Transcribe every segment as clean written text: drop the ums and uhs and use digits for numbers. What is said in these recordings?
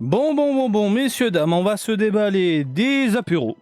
Bon, messieurs, dames, on va se déballer des apéros.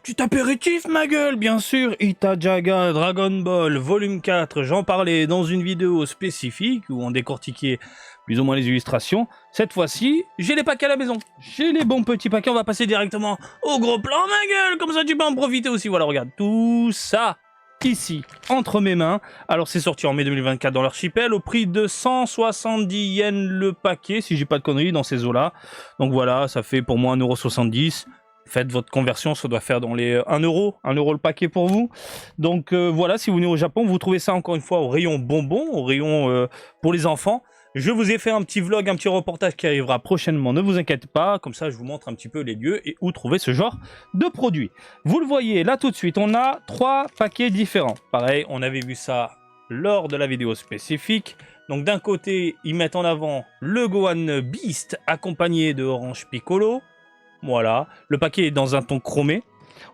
Petit apéritif, ma gueule, bien sûr. Itajaga Dragon Ball Volume 4, j'en parlais dans une vidéo spécifique où on décortiquait plus ou moins les illustrations. Cette fois-ci, j'ai les paquets à la maison. J'ai les bons petits paquets, on va passer directement au gros plan, ma gueule. Comme ça, tu peux en profiter aussi. Voilà, regarde, tout ça ici, entre mes mains. Alors, c'est sorti en mai 2024 dans l'archipel au prix de 170 yens le paquet, si j'ai pas de conneries, dans ces eaux-là. Donc voilà, ça fait pour moi 1,70 €. Faites votre conversion, ça doit faire dans les 1 euro le paquet pour vous. Donc voilà, si vous venez au Japon, vous trouvez ça encore une fois au rayon bonbons, au rayon pour les enfants. Je vous ai fait un petit vlog, un petit reportage qui arrivera prochainement, ne vous inquiétez pas, comme ça je vous montre un petit peu les lieux et où trouver ce genre de produits. Vous le voyez là tout de suite, on a 3 paquets différents. Pareil, on avait vu ça lors de la vidéo spécifique. Donc d'un côté, ils mettent en avant le Gohan Beast accompagné de Orange Piccolo. Voilà, le paquet est dans un ton chromé.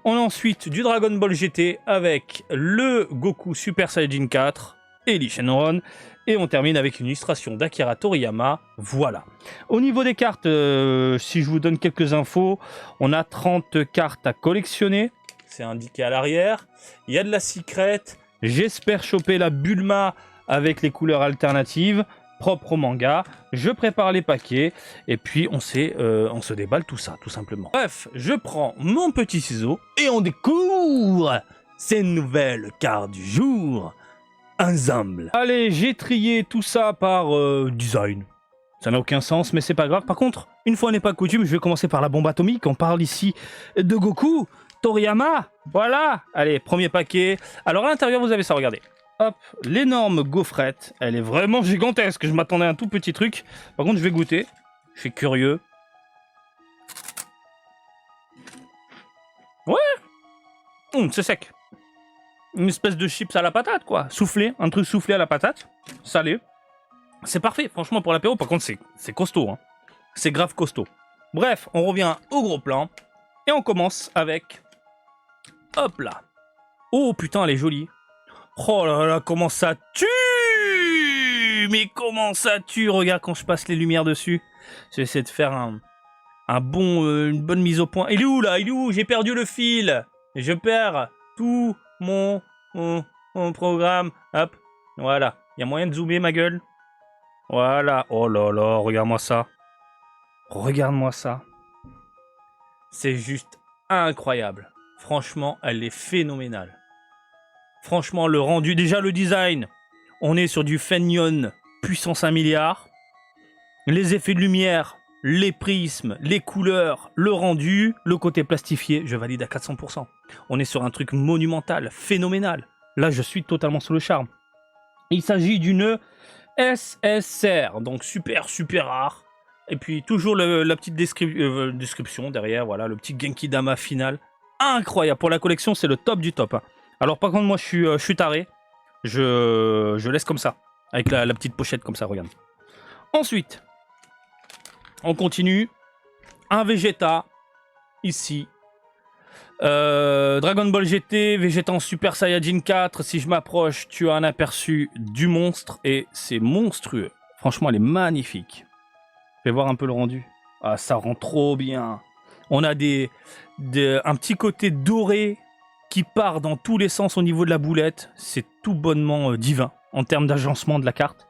On a ensuite du Dragon Ball GT avec le Goku Super Saiyajin 4 et Lee Shenron. Et on termine avec une illustration d'Akira Toriyama. Voilà. Au niveau des cartes, si je vous donne quelques infos, on a 30 cartes à collectionner. C'est indiqué à l'arrière. Il y a de la secret. J'espère choper la Bulma avec les couleurs alternatives propre au manga. Je prépare les paquets et puis on se déballe tout ça, tout simplement. Bref, je prends mon petit ciseau et on découvre ces nouvelles cartes du jour ensemble. Allez, j'ai trié tout ça par design. Ça n'a aucun sens, mais c'est pas grave. Par contre, une fois n'est pas coutume, je vais commencer par la bombe atomique. On parle ici de Goku, Toriyama. Voilà. Allez, premier paquet. Alors à l'intérieur, vous avez ça, regardez. Hop, l'énorme gaufrette. Elle est vraiment gigantesque. Je m'attendais à un tout petit truc. Par contre, je vais goûter. Je suis curieux. Ouais. C'est sec. Une espèce de chips à la patate, quoi. Soufflé. Un truc soufflé à la patate. Salé. C'est parfait, franchement, pour l'apéro. Par contre, c'est costaud. Hein. C'est grave costaud. Bref, on revient au gros plan. Et on commence avec... Hop là. Oh, putain, elle est jolie. Oh là là, comment ça tue! Mais comment ça tue! Regarde quand je passe les lumières dessus. J'essaie de faire une bonne mise au point. Il est où là? Il est où? J'ai perdu le fil. Et je perds tout mon programme. Hop, voilà. Il y a moyen de zoomer ma gueule. Voilà. Oh là là, regarde-moi ça. Regarde-moi ça. C'est juste incroyable. Franchement, elle est phénoménale. Franchement, le rendu, déjà le design, on est sur du Fenyon puissance 1 milliard. Les effets de lumière, les prismes, les couleurs, le rendu, le côté plastifié, je valide à 400%. On est sur un truc monumental, phénoménal. Là, je suis totalement sous le charme. Il s'agit d'une SSR, donc super rare. Et puis toujours la petite description derrière, voilà, le petit Genki Dama final. Incroyable, pour la collection, c'est le top du top. Hein. Alors par contre, moi, je suis taré. Je laisse comme ça. Avec la petite pochette comme ça, regarde. Ensuite, on continue. Un Vegeta, ici. Dragon Ball GT, Vegeta en Super Saiyajin 4. Si je m'approche, tu as un aperçu du monstre. Et c'est monstrueux. Franchement, elle est magnifique. Je vais voir un peu le rendu. Ah, ça rend trop bien. On a un petit côté doré qui part dans tous les sens au niveau de la boulette. C'est tout bonnement divin en termes d'agencement de la carte.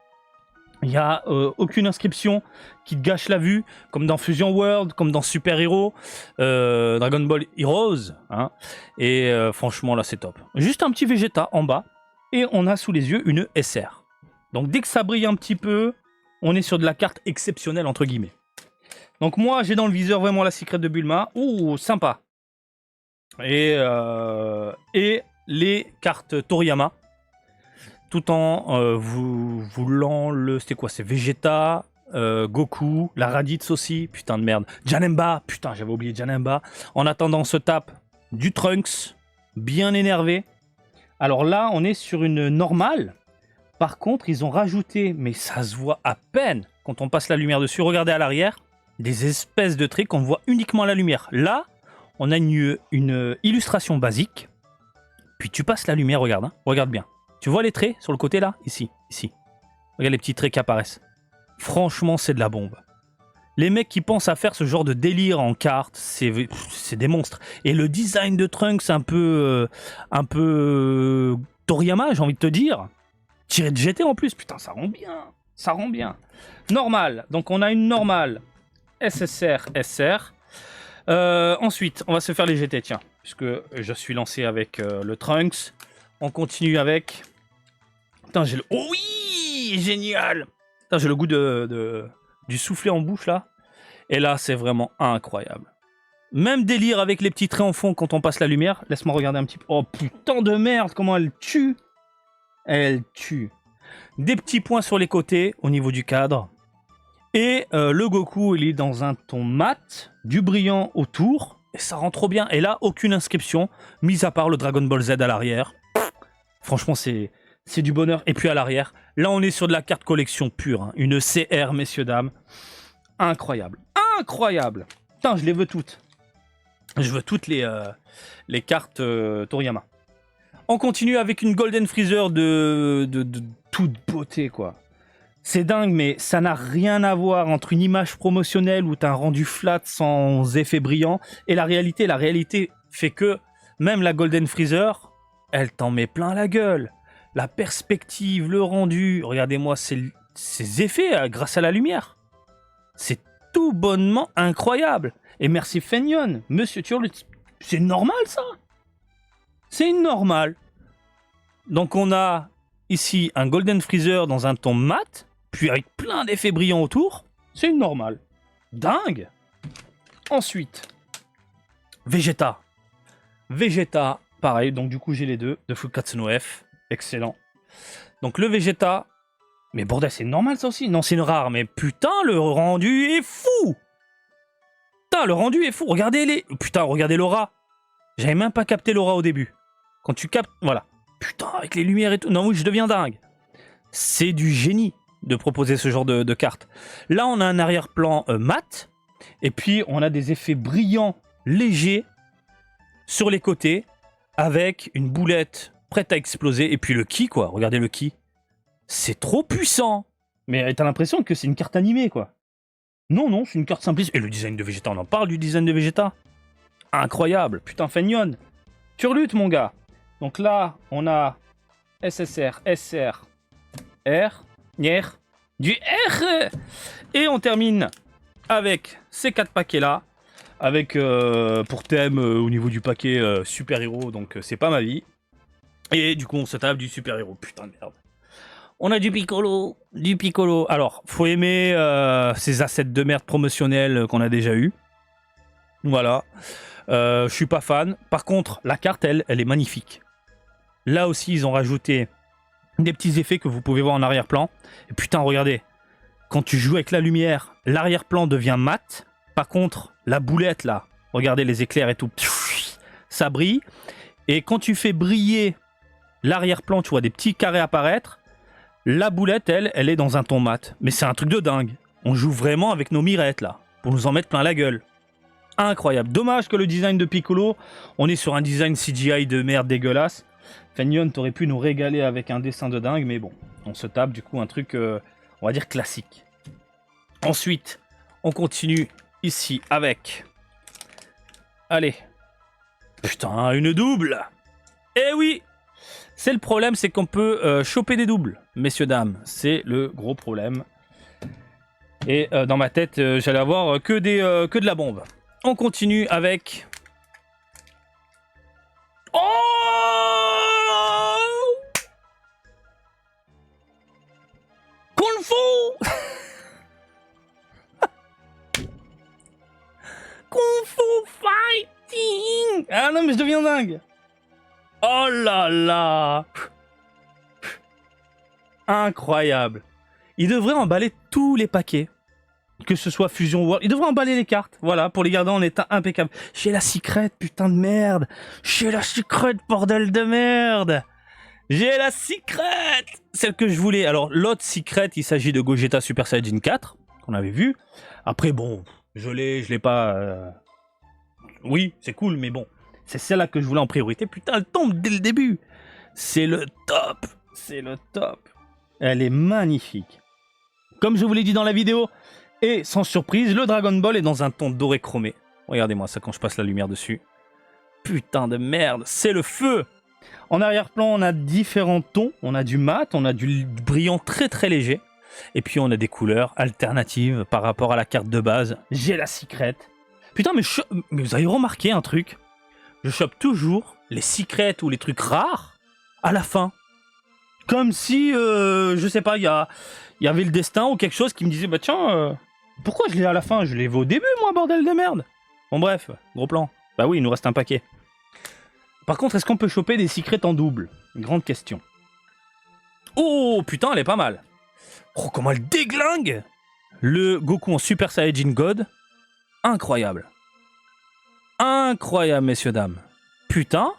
Il n'y a aucune inscription qui te gâche la vue, comme dans Fusion World, comme dans Super Hero, Dragon Ball Heroes. Hein. Et franchement, là, c'est top. Juste un petit Vegeta en bas, et on a sous les yeux une SR. Donc dès que ça brille un petit peu, on est sur de la carte exceptionnelle, entre guillemets. Donc moi, j'ai dans le viseur vraiment la secret de Bulma. Ouh, sympa. Et les cartes Toriyama, tout en voulant le... C'était quoi? C'est Vegeta, Goku, la Raditz aussi, putain de merde. Janemba, putain, j'avais oublié Janemba. En attendant, on se tape du Trunks, bien énervé. Alors là, on est sur une normale. Par contre, ils ont rajouté, mais ça se voit à peine quand on passe la lumière dessus. Regardez à l'arrière, des espèces de traits qu'on voit uniquement à la lumière. Là, on a une illustration basique. Puis tu passes la lumière, regarde, hein, regarde bien. Tu vois les traits sur le côté là? Ici. Regarde les petits traits qui apparaissent. Franchement, c'est de la bombe. Les mecs qui pensent à faire ce genre de délire en carte, c'est des monstres. Et le design de Trunks, Toriyama, j'ai envie de te dire. Tiré de GT en plus, putain, ça rend bien. Ça rend bien. Normal, donc on a une normale. SSR, SR. Ensuite, on va se faire les GT, tiens. Puisque je suis lancé avec le Trunks. On continue avec... Putain, j'ai le... Oh oui, génial. Putain, j'ai le goût du soufflet en bouche, là. Et là, c'est vraiment incroyable. Même délire avec les petits traits en fond quand on passe la lumière. Laisse-moi regarder un petit peu. Oh putain de merde, comment elle tue. Elle tue. Des petits points sur les côtés au niveau du cadre. Et le Goku, il est dans un ton mat, du brillant autour. Et ça rend trop bien. Et là, aucune inscription, mis à part le Dragon Ball Z à l'arrière. Franchement, c'est du bonheur. Et puis à l'arrière, là, on est sur de la carte collection pure. Hein. Une CR, messieurs, dames. Incroyable. Incroyable. Putain, je les veux toutes. Je veux toutes les cartes Toriyama. On continue avec une Golden Freezer de toute beauté, quoi. C'est dingue, mais ça n'a rien à voir entre une image promotionnelle où t'as un rendu flat sans effet brillant et la réalité. La réalité fait que même la Golden Freezer, elle t'en met plein la gueule. La perspective, le rendu, regardez-moi ces effets grâce à la lumière. C'est tout bonnement incroyable. Et merci Fenyon, monsieur Turle, c'est normal ça. C'est normal. Donc on a ici un Golden Freezer dans un ton mat, puis avec plein d'effets brillants autour. C'est normal. Dingue. Ensuite, Vegeta. Vegeta, pareil, donc du coup j'ai les deux, de Fukkatsu no F. Excellent. Donc le Vegeta... Mais bordel, c'est normal ça aussi. Non, c'est une rare, mais putain, le rendu est fou. Putain, le rendu est fou. Regardez les... Putain, regardez l'aura. J'avais même pas capté l'aura au début. Quand tu captes... Voilà. Putain, avec les lumières et tout. Non, oui, je deviens dingue. C'est du génie de proposer ce genre de carte. Là, on a un arrière-plan mat. Et puis, on a des effets brillants, légers, sur les côtés, avec une boulette prête à exploser. Et puis le ki, quoi. Regardez le ki. C'est trop puissant. Mais t'as l'impression que c'est une carte animée, quoi. Non, non, c'est une carte simpliste. Et le design de Vegeta, on en parle du design de Vegeta. Incroyable. Putain, Fenyon. Turlute, mon gars. Donc là, on a SSR, SR, R, Nier, du R. Et on termine avec ces 4 paquets-là. Avec, pour thème, au niveau du paquet, super-héros. Donc, c'est pas ma vie. Et du coup, on se tape du super-héros. Putain de merde. On a du Piccolo, du Piccolo. Alors, faut aimer ces assets de merde promotionnels qu'on a déjà eu. Voilà. Je suis pas fan. Par contre, la carte, elle est magnifique. Là aussi, ils ont rajouté des petits effets que vous pouvez voir en arrière-plan. Et putain, regardez. Quand tu joues avec la lumière, l'arrière-plan devient mat. Par contre, la boulette, là, regardez les éclairs et tout. Ça brille. Et quand tu fais briller l'arrière-plan, tu vois des petits carrés apparaître. La boulette, elle est dans un ton mat. Mais c'est un truc de dingue. On joue vraiment avec nos mirettes, là. Pour nous en mettre plein la gueule. Incroyable. Dommage que le design de Piccolo, on est sur un design CGI de merde dégueulasse. Fenyon, t'aurais pu nous régaler avec un dessin de dingue, mais bon. On se tape, du coup, un truc, on va dire, classique. Ensuite, on continue ici avec... Allez. Putain, une double. Eh oui. C'est le problème, c'est qu'on peut choper des doubles, messieurs, dames. C'est le gros problème. Et dans ma tête, j'allais avoir que de la bombe. On continue avec... Oh Kung Fu Kung Fu Fighting. Ah non, mais je deviens dingue. Oh là là. Incroyable. Il devrait emballer tous les paquets. Que ce soit Fusion World. Il devrait emballer les cartes. Voilà, pour les garder en état impeccable. J'ai la secret, putain de merde. J'ai la secret, bordel de merde. J'ai la secret. Celle que je voulais. Alors, l'autre secret, il s'agit de Gogeta Super Saiyajin 4. Qu'on avait vu. Après, bon, je l'ai pas... Oui, c'est cool, mais bon. C'est celle-là que je voulais en priorité. Putain, elle tombe dès le début. C'est le top. C'est le top. Elle est magnifique. Comme je vous l'ai dit dans la vidéo, Et sans surprise, le Dragon Ball est dans un ton doré chromé. Regardez-moi ça quand je passe la lumière dessus. Putain de merde, c'est le feu! En arrière-plan, on a différents tons. On a du mat, on a du brillant très très léger. Et puis on a des couleurs alternatives par rapport à la carte de base. J'ai la secret. Putain, mais vous avez remarqué un truc? Je chope toujours les secrets ou les trucs rares à la fin. Comme si, je sais pas, il y avait le destin ou quelque chose qui me disait, bah tiens, pourquoi je l'ai à la fin? Je l'ai vu au début, moi, bordel de merde. Bon bref, gros plan. Bah oui, il nous reste un paquet. Par contre, est-ce qu'on peut choper des secrets en double? Grande question. Oh, putain, elle est pas mal. Oh, comment elle déglingue! Le Goku en Super Saiyajin God. Incroyable. Incroyable, messieurs, dames. Putain.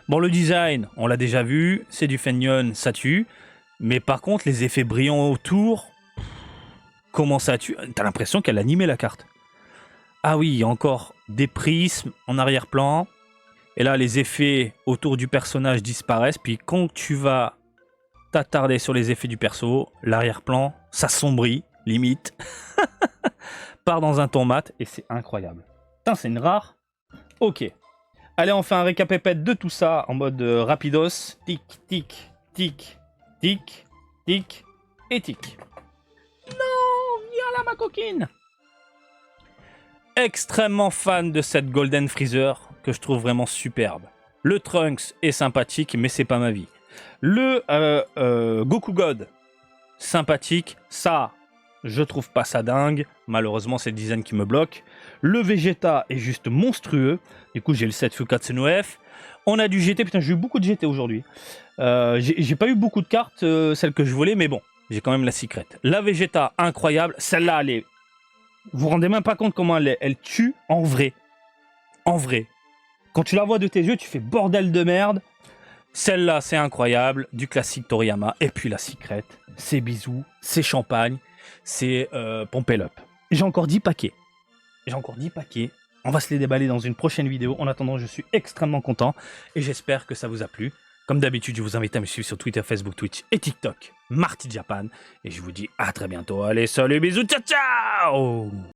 Bon, le design, on l'a déjà vu. C'est du Feignone, ça tue. Mais par contre, les effets brillants autour... Comment ça tue? T'as l'impression qu'elle a animé la carte. Ah oui, il y a encore des prismes en arrière-plan. Et là, les effets autour du personnage disparaissent. Puis quand tu vas t'attarder sur les effets du perso, l'arrière-plan, ça sombrit, limite. Part dans un ton mat et c'est incroyable. Putain, c'est une rare. Ok. Allez, on fait un récapépète de tout ça en mode rapidos. Tic, tic, tic, tic, tic et tic. Non, viens là, ma coquine. Extrêmement fan de cette Golden Freezer que je trouve vraiment superbe. Le Trunks est sympathique, mais c'est pas ma vie. Le Goku God, sympathique. Ça, je trouve pas ça dingue. Malheureusement, c'est le design qui me bloque. Le Vegeta est juste monstrueux. Du coup, j'ai le set Fukatsu no F. On a du GT. Putain, j'ai eu beaucoup de GT aujourd'hui. J'ai pas eu beaucoup de cartes, celles que je voulais, mais bon, j'ai quand même la secret. La Vegeta, incroyable. Celle-là, elle est... Vous vous rendez même pas compte comment elle tue en vrai. En vrai. Quand tu la vois de tes yeux, tu fais bordel de merde. Celle-là, c'est incroyable. Du classique Toriyama. Et puis la secret, c'est bisous, c'est champagne, c'est Pompel Up. J'ai encore 10 paquets. J'ai encore 10 paquets. On va se les déballer dans une prochaine vidéo. En attendant, je suis extrêmement content. Et j'espère que ça vous a plu. Comme d'habitude, je vous invite à me suivre sur Twitter, Facebook, Twitch et TikTok. Marty Japan. Et je vous dis à très bientôt. Allez, salut, bisous, ciao, ciao!